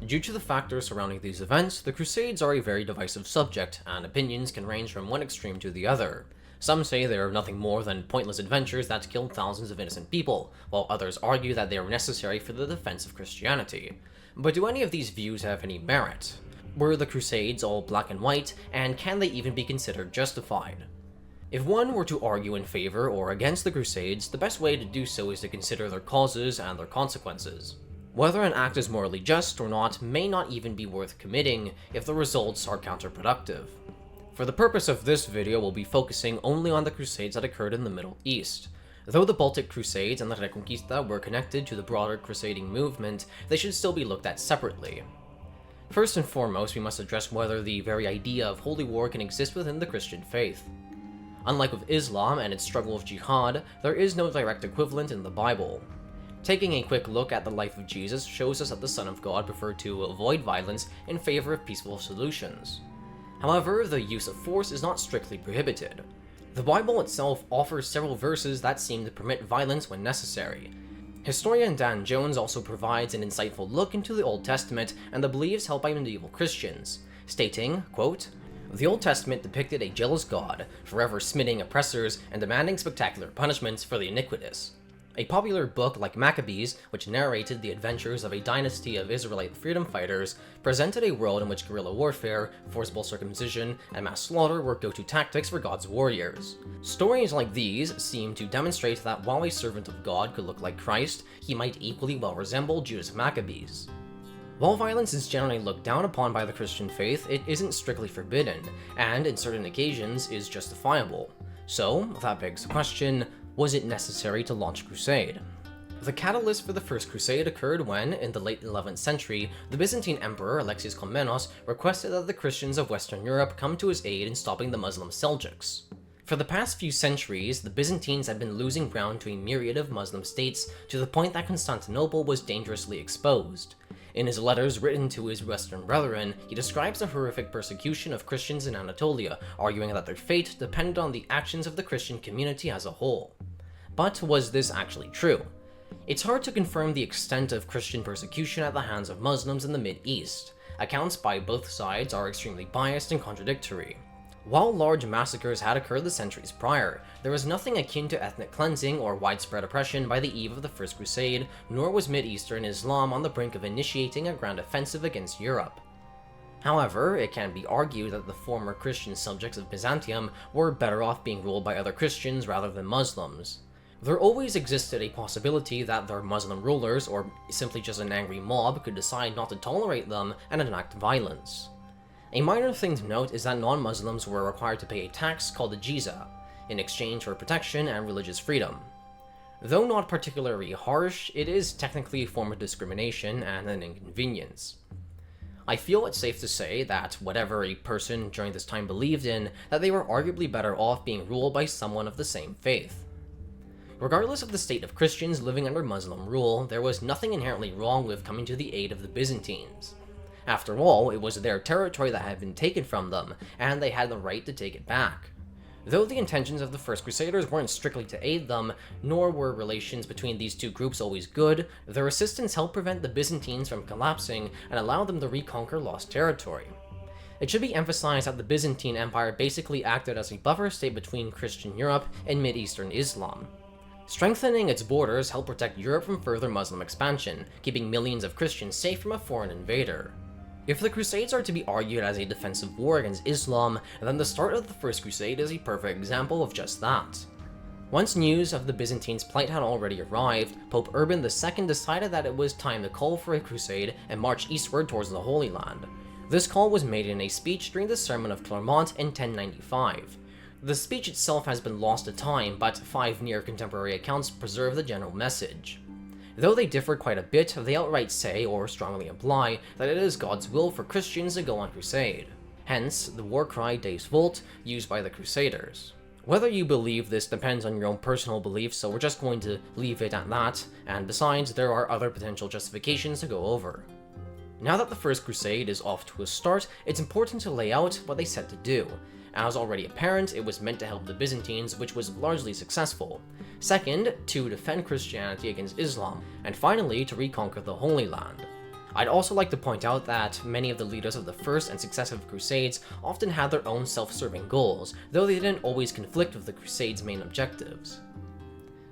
Due to the factors surrounding these events, the Crusades are a very divisive subject, and opinions can range from one extreme to the other. Some say they are nothing more than pointless adventures that killed thousands of innocent people, while others argue that they are necessary for the defense of Christianity. But do any of these views have any merit? Were the Crusades all black and white, and can they even be considered justified? If one were to argue in favor or against the Crusades, the best way to do so is to consider their causes and their consequences. Whether an act is morally just or not may not even be worth committing if the results are counterproductive. For the purpose of this video, we'll be focusing only on the Crusades that occurred in the Middle East. Though the Baltic Crusades and the Reconquista were connected to the broader crusading movement, they should still be looked at separately. First and foremost, we must address whether the very idea of holy war can exist within the Christian faith. Unlike with Islam and its struggle with jihad, there is no direct equivalent in the Bible. Taking a quick look at the life of Jesus shows us that the Son of God preferred to avoid violence in favor of peaceful solutions. However, the use of force is not strictly prohibited. The Bible itself offers several verses that seem to permit violence when necessary. Historian Dan Jones also provides an insightful look into the Old Testament and the beliefs held by medieval Christians, stating, quote, "The Old Testament depicted a jealous God, forever smiting oppressors and demanding spectacular punishments for the iniquitous. A popular book like Maccabees, which narrated the adventures of a dynasty of Israelite freedom fighters, presented a world in which guerrilla warfare, forcible circumcision, and mass slaughter were go-to tactics for God's warriors. Stories like these seem to demonstrate that while a servant of God could look like Christ, he might equally well resemble Judas Maccabees. While violence is generally looked down upon by the Christian faith, it isn't strictly forbidden, and in certain occasions is justifiable. So, that begs the question, was it necessary to launch a crusade? The catalyst for the First Crusade occurred when, in the late 11th century, the Byzantine Emperor Alexius Komnenos requested that the Christians of Western Europe come to his aid in stopping the Muslim Seljuks. For the past few centuries, the Byzantines had been losing ground to a myriad of Muslim states to the point that Constantinople was dangerously exposed. In his letters written to his Western brethren, he describes the horrific persecution of Christians in Anatolia, arguing that their fate depended on the actions of the Christian community as a whole. But was this actually true? It's hard to confirm the extent of Christian persecution at the hands of Muslims in the Mid-East. Accounts by both sides are extremely biased and contradictory. While large massacres had occurred the centuries prior, there was nothing akin to ethnic cleansing or widespread oppression by the eve of the First Crusade, nor was Mideastern Islam on the brink of initiating a grand offensive against Europe. However, it can be argued that the former Christian subjects of Byzantium were better off being ruled by other Christians rather than Muslims. There always existed a possibility that their Muslim rulers, or simply just an angry mob, could decide not to tolerate them and enact violence. A minor thing to note is that non-Muslims were required to pay a tax called the jizya, in exchange for protection and religious freedom. Though not particularly harsh, it is technically a form of discrimination and an inconvenience. I feel it's safe to say that whatever a person during this time believed in, that they were arguably better off being ruled by someone of the same faith. Regardless of the state of Christians living under Muslim rule, there was nothing inherently wrong with coming to the aid of the Byzantines. After all, it was their territory that had been taken from them, and they had the right to take it back. Though the intentions of the First Crusaders weren't strictly to aid them, nor were relations between these two groups always good, their assistance helped prevent the Byzantines from collapsing and allowed them to reconquer lost territory. It should be emphasized that the Byzantine Empire basically acted as a buffer state between Christian Europe and Mideastern Islam. Strengthening its borders helped protect Europe from further Muslim expansion, keeping millions of Christians safe from a foreign invader. If the Crusades are to be argued as a defensive war against Islam, then the start of the First Crusade is a perfect example of just that. Once news of the Byzantines' plight had already arrived, Pope Urban II decided that it was time to call for a crusade and march eastward towards the Holy Land. This call was made in a speech during the Sermon of Clermont in 1095. The speech itself has been lost to time, but 5 near-contemporary accounts preserve the general message. Though they differ quite a bit, they outright say, or strongly imply, that it is God's will for Christians to go on crusade. Hence, the war cry Deus Vult, used by the Crusaders. Whether you believe this depends on your own personal beliefs, so we're just going to leave it at that, and besides, there are other potential justifications to go over. Now that the First Crusade is off to a start, it's important to lay out what they set to do. As already apparent, it was meant to help the Byzantines, which was largely successful. Second, to defend Christianity against Islam, and finally to reconquer the Holy Land. I'd also like to point out that many of the leaders of the first and successive Crusades often had their own self-serving goals, though they didn't always conflict with the Crusades' main objectives.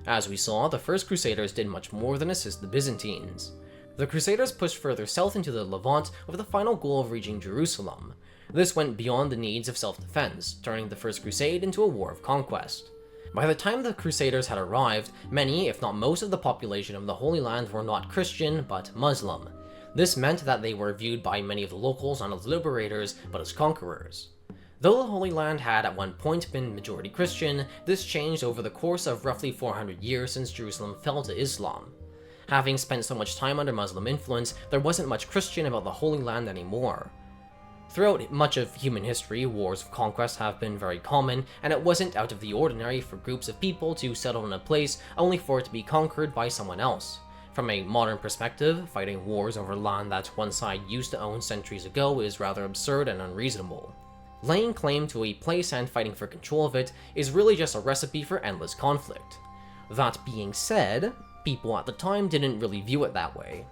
As we saw, the first Crusaders did much more than assist the Byzantines. The Crusaders pushed further south into the Levant with the final goal of reaching Jerusalem. This went beyond the needs of self-defense, turning the First Crusade into a war of conquest. By the time the Crusaders had arrived, many, if not most of the population of the Holy Land were not Christian, but Muslim. This meant that they were viewed by many of the locals not as liberators, but as conquerors. Though the Holy Land had at one point been majority Christian, this changed over the course of roughly 400 years since Jerusalem fell to Islam. Having spent so much time under Muslim influence, there wasn't much Christian about the Holy Land anymore. Throughout much of human history, wars of conquest have been very common, and it wasn't out of the ordinary for groups of people to settle in a place only for it to be conquered by someone else. From a modern perspective, fighting wars over land that one side used to own centuries ago is rather absurd and unreasonable. Laying claim to a place and fighting for control of it is really just a recipe for endless conflict. That being said, people at the time didn't really view it that way.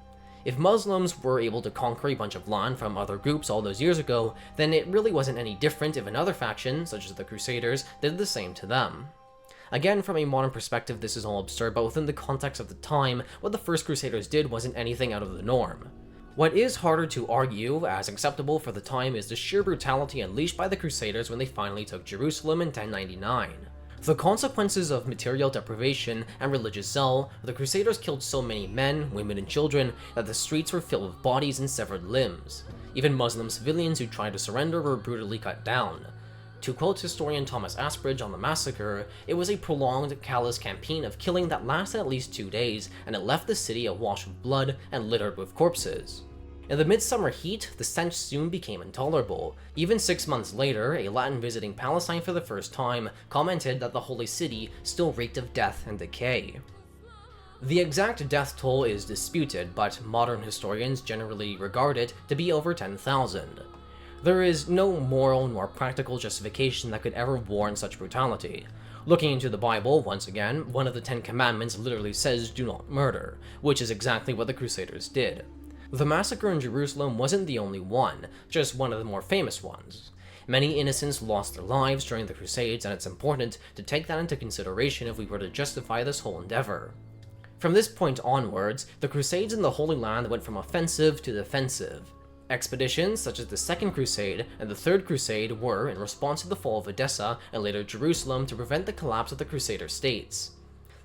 If Muslims were able to conquer a bunch of land from other groups all those years ago, then it really wasn't any different if another faction, such as the Crusaders, did the same to them. Again, from a modern perspective, this is all absurd, but within the context of the time, what the first Crusaders did wasn't anything out of the norm. What is harder to argue as acceptable for the time is the sheer brutality unleashed by the Crusaders when they finally took Jerusalem in 1099. The consequences of material deprivation and religious zeal, the Crusaders killed so many men, women, and children that the streets were filled with bodies and severed limbs. Even Muslim civilians who tried to surrender were brutally cut down. To quote historian Thomas Asbridge on the massacre, it was a prolonged, callous campaign of killing that lasted at least 2 days, and it left the city awash with blood and littered with corpses. In the midsummer heat, the stench soon became intolerable. Even 6 months later, a Latin visiting Palestine for the first time commented that the Holy City still reeked of death and decay. The exact death toll is disputed, but modern historians generally regard it to be over 10,000. There is no moral nor practical justification that could ever warrant such brutality. Looking into the Bible, once again, one of the 10 Commandments literally says do not murder, which is exactly what the Crusaders did. The massacre in Jerusalem wasn't the only one, just one of the more famous ones. Many innocents lost their lives during the Crusades, and it's important to take that into consideration if we were to justify this whole endeavor. From this point onwards, the Crusades in the Holy Land went from offensive to defensive. Expeditions such as the Second Crusade and the Third Crusade were in response to the fall of Edessa and later Jerusalem to prevent the collapse of the Crusader states.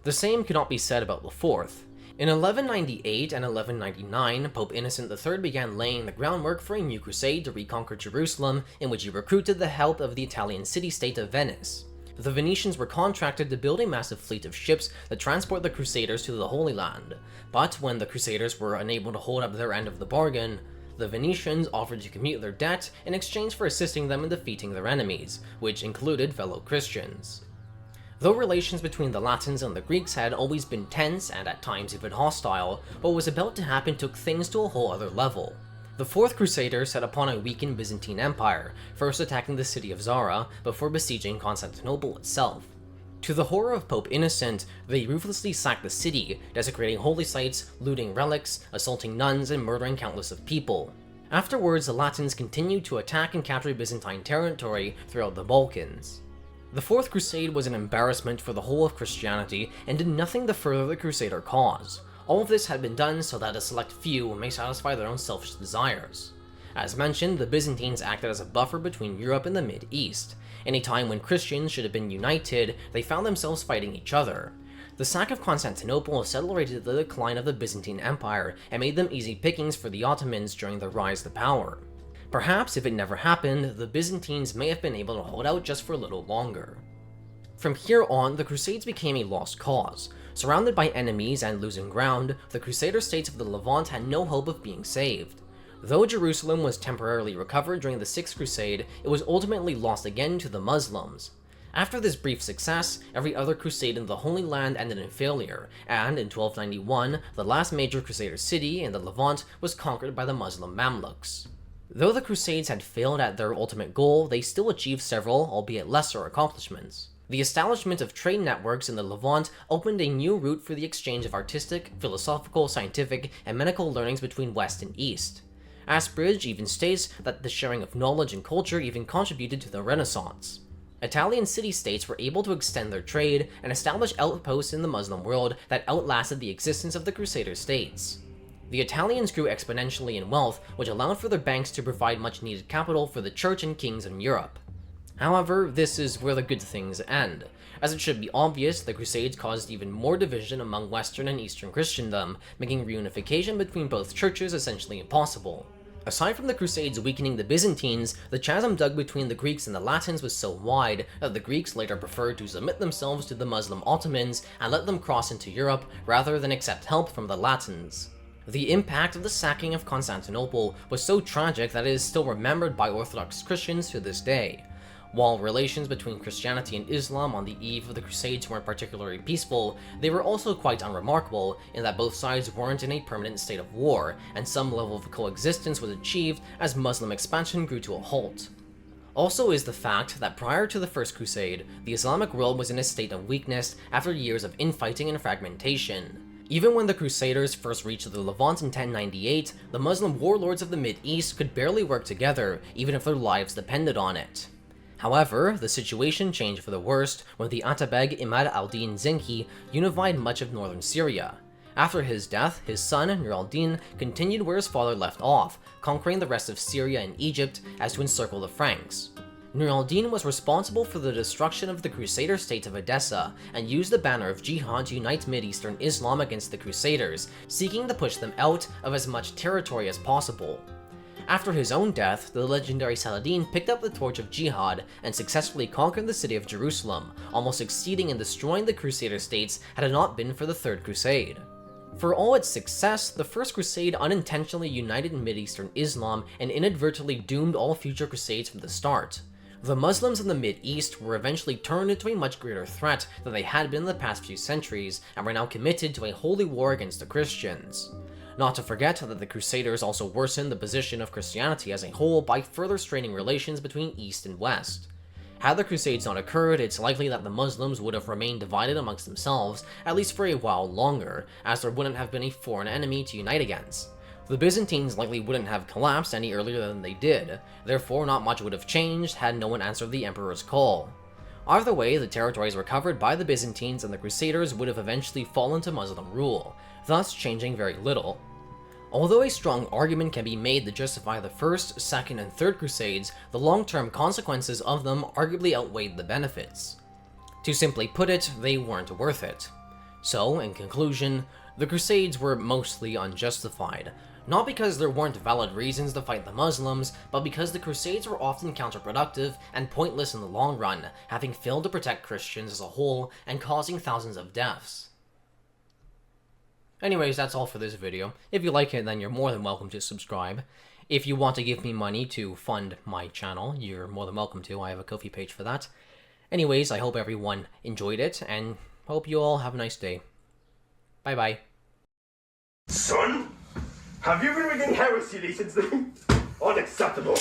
The same could not be said about the Fourth. In 1198 and 1199, Pope Innocent III began laying the groundwork for a new crusade to reconquer Jerusalem, in which he recruited the help of the Italian city-state of Venice. The Venetians were contracted to build a massive fleet of ships that transport the Crusaders to the Holy Land, but when the Crusaders were unable to hold up their end of the bargain, the Venetians offered to commute their debt in exchange for assisting them in defeating their enemies, which included fellow Christians. Though relations between the Latins and the Greeks had always been tense and at times even hostile, what was about to happen took things to a whole other level. The Fourth Crusader set upon a weakened Byzantine Empire, first attacking the city of Zara before besieging Constantinople itself. To the horror of Pope Innocent, they ruthlessly sacked the city, desecrating holy sites, looting relics, assaulting nuns, and murdering countless of people. Afterwards, the Latins continued to attack and capture Byzantine territory throughout the Balkans. The Fourth Crusade was an embarrassment for the whole of Christianity and did nothing to further the Crusader cause. All of this had been done so that a select few may satisfy their own selfish desires. As mentioned, the Byzantines acted as a buffer between Europe and the Mid-East. In a time when Christians should have been united, they found themselves fighting each other. The sack of Constantinople accelerated the decline of the Byzantine Empire and made them easy pickings for the Ottomans during their rise to power. Perhaps if it never happened, the Byzantines may have been able to hold out just for a little longer. From here on, the Crusades became a lost cause. Surrounded by enemies and losing ground, the Crusader states of the Levant had no hope of being saved. Though Jerusalem was temporarily recovered during the Sixth Crusade, it was ultimately lost again to the Muslims. After this brief success, every other crusade in the Holy Land ended in failure, and in 1291, the last major Crusader city in the Levant was conquered by the Muslim Mamluks. Though the Crusades had failed at their ultimate goal, they still achieved several, albeit lesser, accomplishments. The establishment of trade networks in the Levant opened a new route for the exchange of artistic, philosophical, scientific, and medical learnings between West and East. Asbridge even states that the sharing of knowledge and culture even contributed to the Renaissance. Italian city-states were able to extend their trade and establish outposts in the Muslim world that outlasted the existence of the Crusader states. The Italians grew exponentially in wealth, which allowed for their banks to provide much-needed capital for the church and kings in Europe. However, this is where the good things end. As it should be obvious, the Crusades caused even more division among Western and Eastern Christendom, making reunification between both churches essentially impossible. Aside from the Crusades weakening the Byzantines, the chasm dug between the Greeks and the Latins was so wide that the Greeks later preferred to submit themselves to the Muslim Ottomans and let them cross into Europe rather than accept help from the Latins. The impact of the sacking of Constantinople was so tragic that it is still remembered by Orthodox Christians to this day. While relations between Christianity and Islam on the eve of the Crusades weren't particularly peaceful, they were also quite unremarkable in that both sides weren't in a permanent state of war, and some level of coexistence was achieved as Muslim expansion grew to a halt. Also is the fact that prior to the First Crusade, the Islamic world was in a state of weakness after years of infighting and fragmentation. Even when the Crusaders first reached the Levant in 1098, the Muslim warlords of the Mideast could barely work together, even if their lives depended on it. However, the situation changed for the worst when the Atabeg Imad al-Din Zenki unified much of northern Syria. After his death, his son, Nur al-Din, continued where his father left off, conquering the rest of Syria and Egypt as to encircle the Franks. Nur al-Din was responsible for the destruction of the Crusader state of Edessa and used the banner of jihad to unite Mideastern Islam against the Crusaders, seeking to push them out of as much territory as possible. After his own death, the legendary Saladin picked up the torch of jihad and successfully conquered the city of Jerusalem, almost succeeding in destroying the Crusader states had it not been for the Third Crusade. For all its success, the First Crusade unintentionally united Mideastern Islam and inadvertently doomed all future crusades from the start. The Muslims in the Mideast were eventually turned into a much greater threat than they had been in the past few centuries, and were now committed to a holy war against the Christians. Not to forget that the Crusaders also worsened the position of Christianity as a whole by further straining relations between East and West. Had the Crusades not occurred, it's likely that the Muslims would have remained divided amongst themselves, at least for a while longer, as there wouldn't have been a foreign enemy to unite against. The Byzantines likely wouldn't have collapsed any earlier than they did, therefore not much would have changed had no one answered the Emperor's call. Either way, the territories recovered by the Byzantines and the Crusaders would have eventually fallen to Muslim rule, thus changing very little. Although a strong argument can be made to justify the First, Second, and Third Crusades, the long-term consequences of them arguably outweighed the benefits. To simply put it, they weren't worth it. So, in conclusion, the Crusades were mostly unjustified, not because there weren't valid reasons to fight the Muslims, but because the Crusades were often counterproductive and pointless in the long run, having failed to protect Christians as a whole and causing thousands of deaths. Anyways, that's all for this video. If you like it, then you're more than welcome to subscribe. If you want to give me money to fund my channel, you're more than welcome to. I have a Ko-fi page for that. Anyways, I hope everyone enjoyed it, and hope you all have a nice day. Bye-bye. Son, have you been reading heresy recently? Unacceptable.